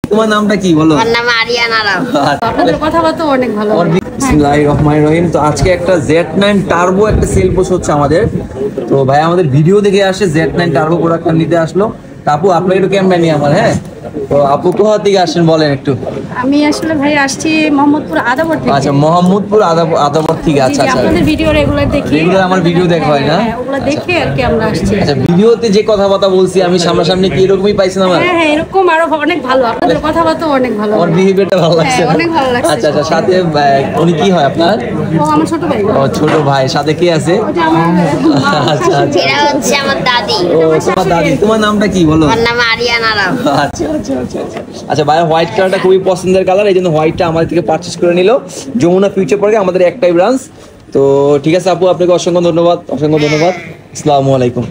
তোমার নামটা কি বলো? আমার নাম আরিয়ান আরাম। আপনাদের কথাবার্তা অনেক ভালো। বিসমিল্লাহির রহমানির রহিম। তো আজকে একটা Z9 টার্বো একটা সেল পোস্ট হচ্ছে আমাদের। তো ভাই আমাদের ভিডিও দেখে আসে Z9 টার্বো প্রোডাক্টটা নিতে আসলো। আপু আপনাকে একটু ক্যামেরা নিয়ে আমার, হ্যাঁ। তো আপু কোথা থেকে আসেন বলেন একটু। আমি আসলে ভাই আসছি মোহাম্মদপুর আদাবর থেকে। আচ্ছা, মোহাম্মদপুর আদাবর থেকে। আচ্ছা আচ্ছা, আপনাদের ভিডিও রেগুলার দেখি। রেগুলার আমার ভিডিও দেখা হয় না? হ্যাঁ, ওগুলো দেখে আর কি আমরা আসছি। আচ্ছা, ভিডিওতে যে কথাবার্তা বলছি আমি সামনাসামনি কি এরকমই পাইছেন আমার? হ্যাঁ হ্যাঁ, এরকম আরো অনেক ভালো। আপনাদের কথাবার্তা অনেক ভালো। আমার বিহেভিয়ারটা ভালো লাগছে। হ্যাঁ, অনেক ভালো লাগছে। আচ্ছা আচ্ছা, সাথে উনি কি হয় আপনার? ও আমার ছোট ভাই। ও ছোট ভাই, সাথে কে আছে? ওটা আমার আচ্ছা আচ্ছা, এরা হচ্ছে আমার দাদি। ও তোমার দাদি। তোমার নামটা কি বলো? আমার নাম আরিয়ান আরাম। আচ্ছা আচ্ছা আচ্ছা আচ্ছা আচ্ছা ভাই, হোয়াইট কালারটা খুবই পছন্দের কালার, এই জন্য হোয়াইটটা আমাদের থেকে পারচেজ করে নিল। যমুনা ফিউচার পার্কে আমাদের একটাই ব্রাঞ্চ। তো ঠিক আছে আপু, আপনাকে অসংখ্য ধন্যবাদ, অসংখ্য ধন্যবাদ। আসসালামু আলাইকুম।